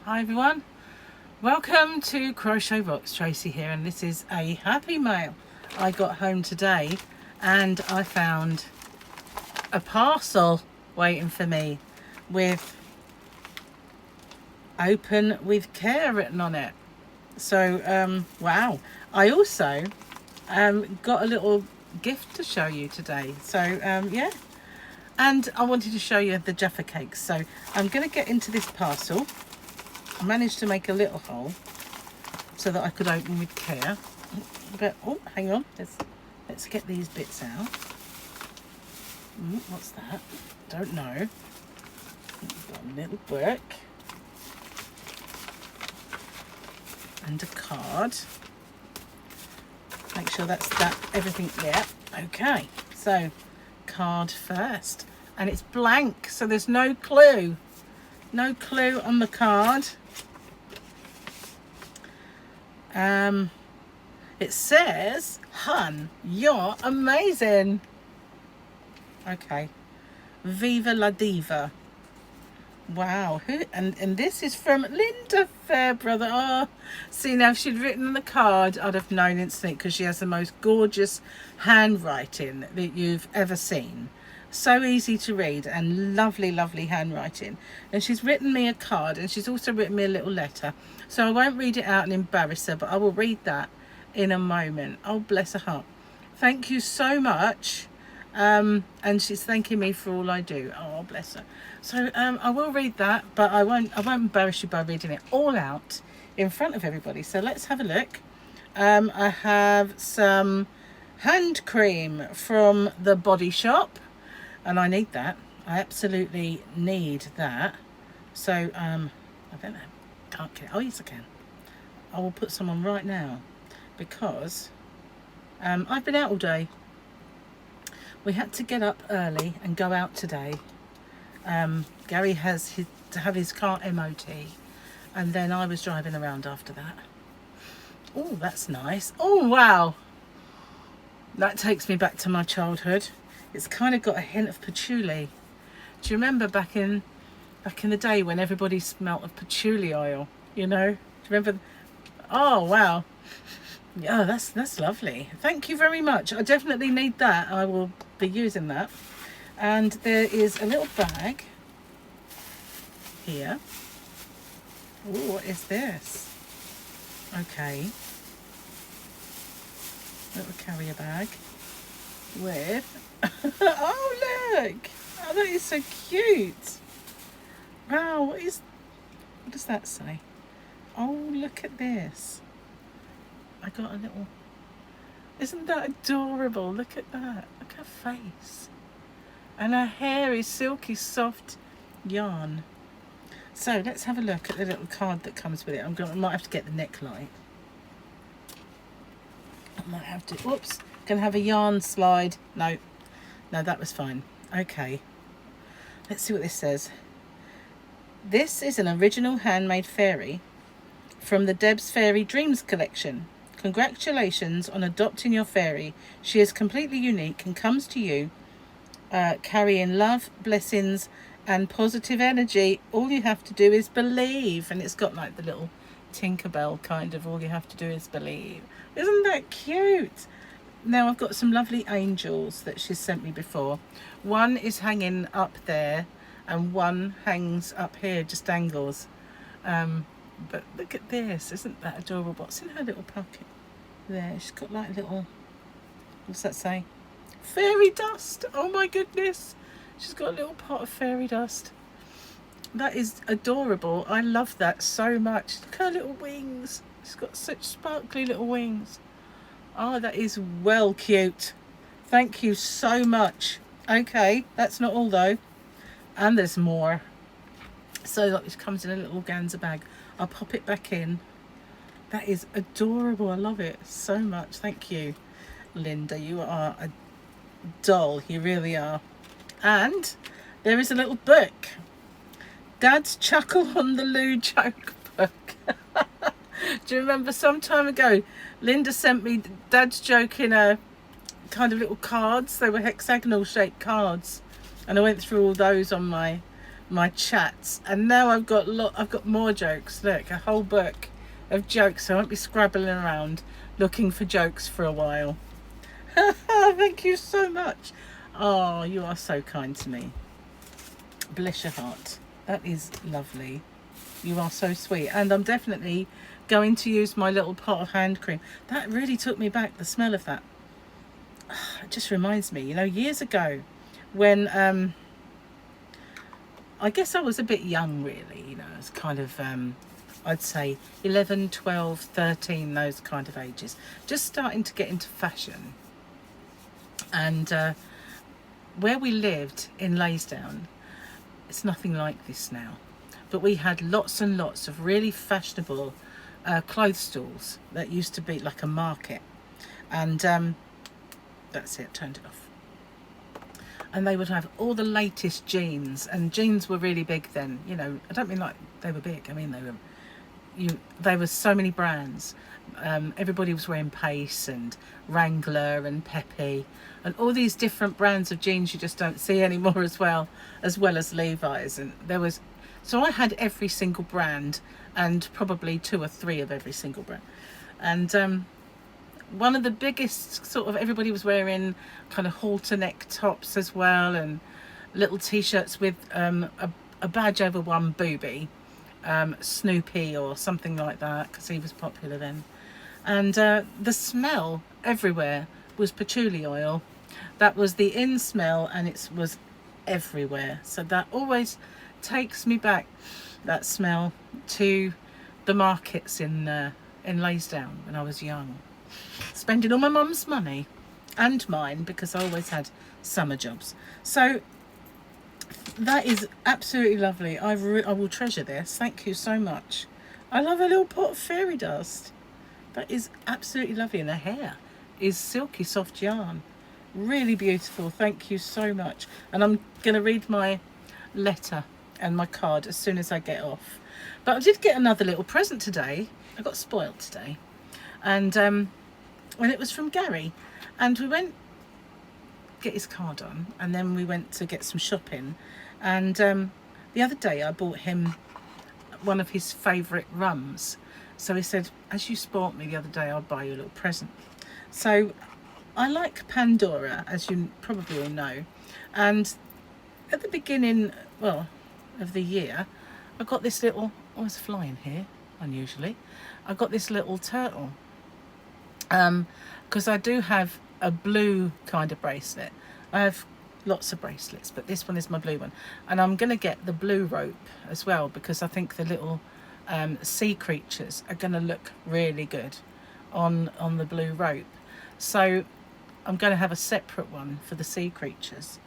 Hi everyone, welcome to CrochetRocks. Tracy here, and this is a happy mail. I got home today and I found a parcel waiting for me with "Open with Care" written on it. So wow. I also got a little gift to show you today. So yeah, and I wanted to show you the Jaffa cakes. So I'm going to get into this parcel. I managed to make a little hole so that I could open with care. But oh, hang on, let's get these bits out. What's that? Don't know. Got a little book and a card. Make sure that's everything there. Okay, so card first, and it's blank, so there's no clue. No clue on the card. It says, "Hun, you're amazing." Okay. Viva la diva. Wow. Who? And this is from Linda Fairbrother. Oh, see, now if she'd written the card, I'd have known instantly, because she has the most gorgeous handwriting that you've ever seen. So easy to read and lovely, lovely handwriting. And she's written me a card, and she's also written me a little letter. So I won't read it out and embarrass her, but I will read that in a moment. Oh, bless her heart. Thank you so much. And she's thanking me for all I do. Oh, bless her. So I will read that, but I won't embarrass you by reading it all out in front of everybody. So let's have a look. I have some hand cream from the Body Shop, and I need that. I absolutely need that. So I don't know. Can't get it. Oh yes, I can. I will put some on right now, because I've been out all day. We had to get up early and go out today. Gary has to have his car MOT, and then I was driving around after that. Oh, that's nice. Oh wow, that takes me back to my childhood. It's kind of got a hint of patchouli. Do you remember back in the day when everybody smelt of patchouli oil? You know, do you remember? Oh wow. Yeah, that's lovely. Thank you very much. I definitely need that. I will be using that. And there is a little bag here. Oh, what is this? Okay. Little carrier bag with oh look! Oh, that is so cute. Wow, what does that say? Oh, look at this. I got a little... Isn't that adorable? Look at that. Look at her face. And her hair is silky, soft yarn. So let's have a look at the little card that comes with it. I might have to get the neckline. I might have to... Whoops. Gonna have a yarn slide. No, that was fine. Okay. Let's see what this says. This is an original handmade fairy from the Deb's Fairy Dreams collection. Congratulations on adopting your fairy. She is completely unique and comes to you carrying love, blessings, and positive energy. All you have to do is believe. And it's got like the little Tinkerbell kind of, all you have to do is believe. Isn't that cute? Now I've got some lovely angels that she's sent me before. One is hanging up there, and one hangs up here, just dangles. But look at this, isn't that adorable? What's in her little pocket? There, she's got like a little, what's that say? Fairy dust. Oh my goodness. She's got a little pot of fairy dust. That is adorable. I love that so much. Look at her little wings. She's got such sparkly little wings. Oh, that is well cute. Thank you so much. Okay, that's not all though. And there's more. So like, this comes in a little organza bag. I'll pop it back in. That is adorable. I love it so much. Thank you, Linda. You are a doll. You really are. And there is a little book. Dad's Chuckle on the Loo joke book. Do you remember some time ago, Linda sent me Dad's joke in a kind of little cards. They were hexagonal shaped cards. And I went through all those on my my chats, and now I've got more jokes. Look, a whole book of jokes, so I won't be scrabbling around looking for jokes for a while. Thank you so much. Oh, you are so kind to me. Bless your heart. That is lovely. You are so sweet. And I'm definitely going to use my little pot of hand cream. That really took me back, the smell of that. It just reminds me, you know, years ago when I guess I was a bit young, really, you know, I was kind of I'd say 11, 12, 13, those kind of ages, just starting to get into fashion. And where we lived in Laysdown, it's nothing like this now, but we had lots and lots of really fashionable clothes stalls that used to be like a market. And that's it, turned it off. And they would have all the latest jeans, and jeans were really big then, you know. I don't mean like they were big, I mean they were so many brands. Everybody was wearing Pace and Wrangler and Peppy and all these different brands of jeans you just don't see anymore, as well as Levi's. And there was, so I had every single brand, and probably 2 or 3 of every single brand. And one of the biggest, sort of, everybody was wearing kind of halter neck tops as well, and little t-shirts with a badge over one boobie, Snoopy or something like that, because he was popular then. And the smell everywhere was patchouli oil. That was the in smell, and it was everywhere. So that always takes me back, that smell, to the markets in Laysdown when I was young, spending all my mum's money and mine, because I always had summer jobs. So that is absolutely lovely. I will treasure this. Thank you so much. I love a little pot of fairy dust. That is absolutely lovely. And the hair is silky soft yarn. Really beautiful. Thank you so much. And I'm going to read my letter and my card as soon as I get off. But I did get another little present today. I got spoiled today. And it was from Gary. And we went get his car done, and then we went to get some shopping. And the other day I bought him one of his favourite rums. So he said, as you spoilt me the other day, I'll buy you a little present. So I like Pandora, as you probably all know. And at the beginning, well, of the year, I got this little, oh, it's flying here, unusually. I got this little turtle. Because I do have a blue kind of bracelet. I have lots of bracelets, but this one is my blue one. And I'm going to get the blue rope as well, because I think the little sea creatures are going to look really good on the blue rope. So I'm going to have a separate one for the sea creatures,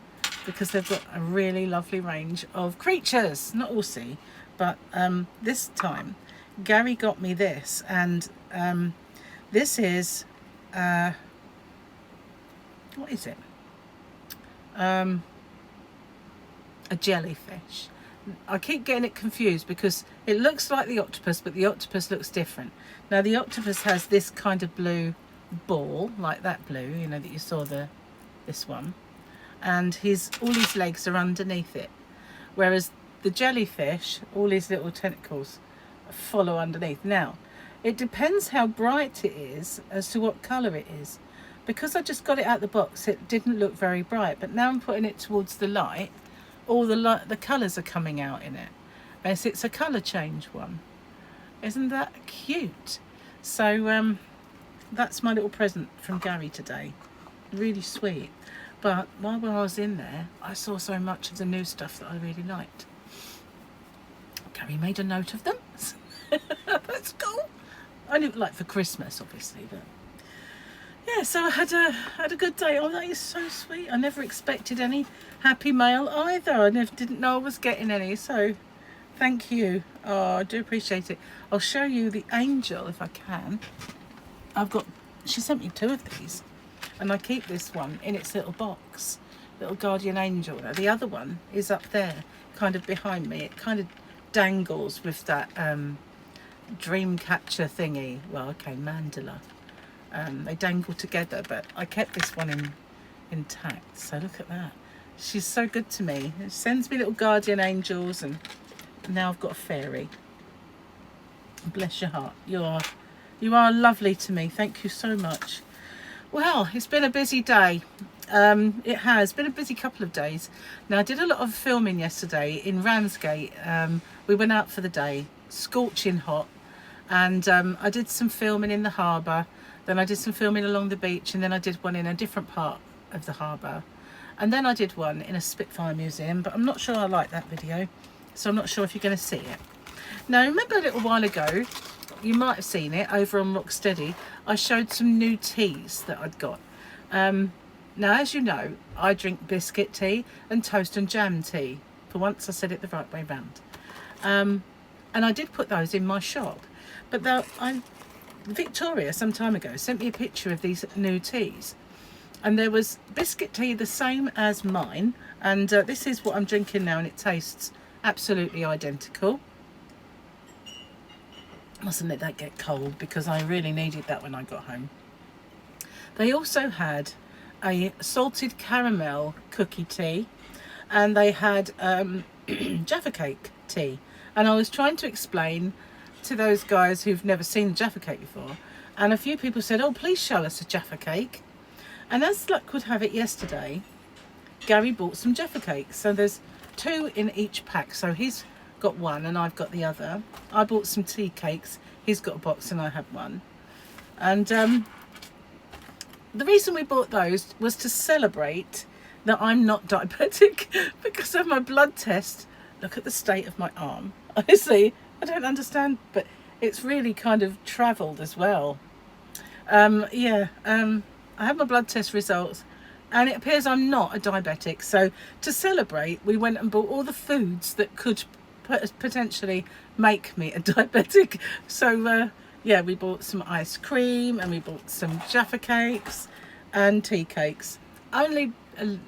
because they've got a really lovely range of creatures. Not all sea, but this time Gary got me this, and this is what is it? A jellyfish. I keep getting it confused because it looks like the octopus, but the octopus looks different. Now the octopus has this kind of blue ball, like that blue, you know, that you saw this one, and all his legs are underneath it, whereas the jellyfish, all his little tentacles follow underneath. Now it depends how bright it is as to what colour it is. Because I just got it out the box, it didn't look very bright, but now I'm putting it towards the light, all the colours are coming out in it. And it's a colour change one. Isn't that cute? So that's my little present from Gary today. Really sweet. But while I was in there, I saw so much of the new stuff that I really liked. Gary made a note of them. That's cool. Only like for Christmas, obviously, but yeah. So I had a good day. Oh, that is so sweet. I never expected any HappyMail either. I didn't know I was getting any. So thank you. Oh, I do appreciate it. I'll show you the angel if I can. She sent me 2 of these, and I keep this one in its little box, little guardian angel. Now the other one is up there, kind of behind me. It kind of dangles with that dream catcher thingy. Well, okay, mandala. They dangle together, but I kept this one intact. So look at that. She's so good to me. She sends me little guardian angels, and now I've got a fairy. Bless your heart. You are lovely to me. Thank you so much. Well, it's been a busy day. It has been a busy couple of days. Now, I did a lot of filming yesterday in Ramsgate. We went out for the day, scorching hot, and I did some filming in the harbour. Then I did some filming along the beach, and then I did one in a different part of the harbour. And then I did one in a Spitfire museum, but I'm not sure I like that video, so I'm not sure if you're going to see it. Now, remember a little while ago, you might have seen it over on Rocksteady, I showed some new teas that I'd got. Now, as you know, I drink biscuit tea and toast and jam tea. For once, I said it the right way round. And I did put those in my shop. But Victoria, some time ago, sent me a picture of these new teas. And there was biscuit tea the same as mine. And this is what I'm drinking now, and it tastes absolutely identical. Mustn't let that get cold, because I really needed that when I got home. They also had a salted caramel cookie tea, and they had Jaffa cake tea. And I was trying to explain to those guys who've never seen Jaffa cake before, and a few people said, oh, please show us a Jaffa cake. And as luck would have it, yesterday Gary bought some Jaffa cakes. So there's 2 in each pack, so he's got one and I've got the other. I bought some tea cakes, he's got a box and I had one. And the reason we bought those was to celebrate that I'm not diabetic because of my blood test. Look at the state of my arm. Honestly, I don't understand, but it's really kind of travelled as well. I had my blood test results, and it appears I'm not a diabetic. So to celebrate, we went and bought all the foods that could potentially make me a diabetic. So we bought some ice cream, and we bought some Jaffa cakes and tea cakes. Only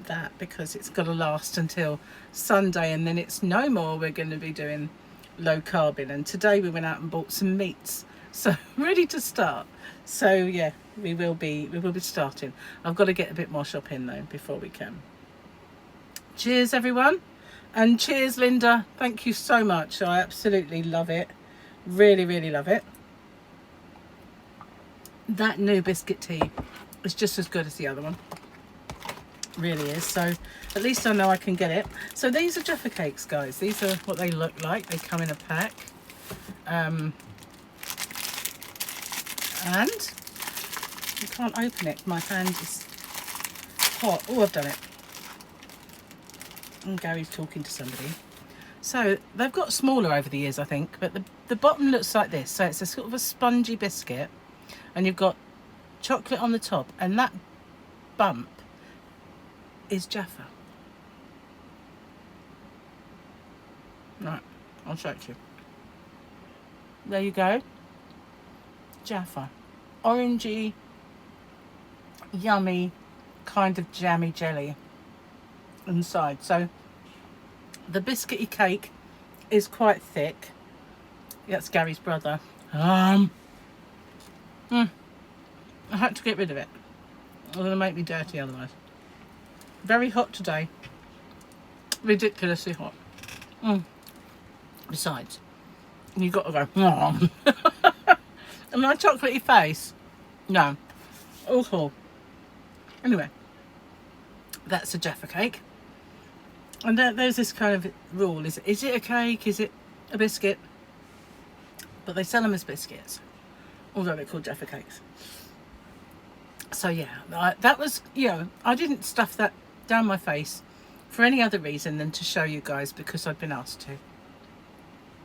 that because it's got to last until Sunday, and then it's no more. We're going to be doing low carbing, and today we went out and bought some meats, so ready to start. So yeah, we will be starting. I've got to get a bit more shopping though before we can. Cheers everyone, and cheers Linda, thank you so much. I absolutely love it, really love it. That new biscuit tea is just as good as the other one, really is. So at least I know I can get it. So these are Jaffa cakes, guys. These are what they look like. They come in a pack, and you can't open it, my hand is hot. Oh, I've done it. And Gary's talking to somebody. So they've got smaller over the years, I think, but the bottom looks like this. So it's a sort of a spongy biscuit, and you've got chocolate on the top, and that bump is Jaffa. Right, I'll show it to you. There you go. Jaffa. Orangey, yummy, kind of jammy jelly inside. So the biscuity cake is quite thick. That's Gary's brother. I had to get rid of it. It's going to make me dirty otherwise. Very hot today. Ridiculously hot. Besides, you've got to go, and my chocolatey face. No. Awful. Anyway, that's a Jaffa cake. And there's this kind of rule. Is it a cake? Is it a biscuit? But they sell them as biscuits, although they're called Jaffa cakes. So yeah, that was, I didn't stuff that down my face for any other reason than to show you guys, because I'd been asked to.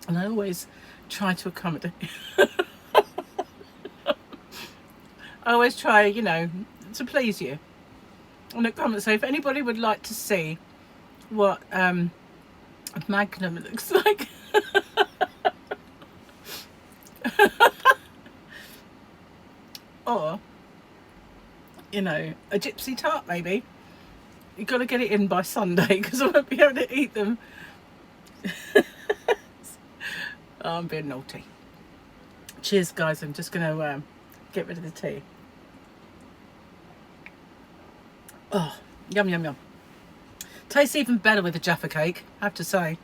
And I always try to accommodate. I always try, to please you. And a comment, so if anybody would like to see what a magnum looks like, or a gypsy tart maybe, you've got to get it in by Sunday, because I won't be able to eat them. Oh, I'm being naughty. Cheers guys, I'm just going to get rid of the tea. Oh, yum yum yum. Tastes even better with a Jaffa cake, I have to say.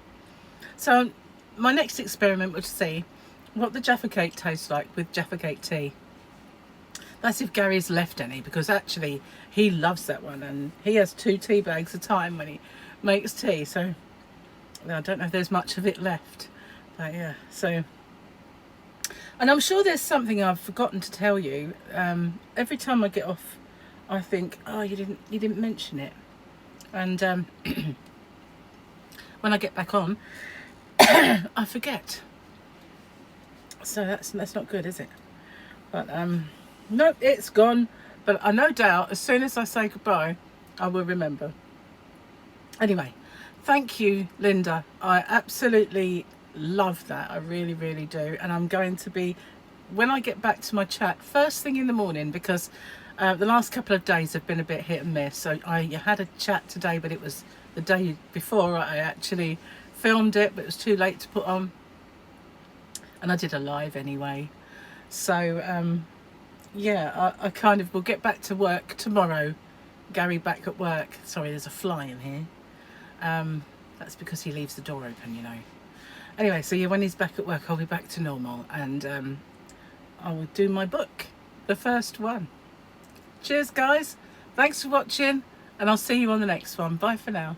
So my next experiment was to see what the Jaffa cake tastes like with Jaffa cake tea. That's if Gary's left any, because actually he loves that one, and he has 2 tea bags a time when he makes tea. So I don't know if there's much of it left, but yeah. So, and I'm sure there's something I've forgotten to tell you. Every time I get off, I think, oh, you didn't mention it, and when I get back on, I forget. So that's not good, is it? But nope, it's gone. But I no doubt as soon as I say goodbye, I will remember. Anyway, thank you, Linda. I absolutely love that. I really, really do. And I'm going to be, when I get back to my chat, first thing in the morning, because the last couple of days have been a bit hit and miss. So I had a chat today, but it was the day before I actually filmed it, but it was too late to put on. And I did a live anyway. So yeah, I kind of will get back to work tomorrow. Gary back at work. Sorry, there's a fly in here. That's because he leaves the door open, you know. Anyway, so yeah, when he's back at work, I'll be back to normal, and I will do my book, the first one. Cheers, guys. Thanks for watching, and I'll see you on the next one. Bye for now.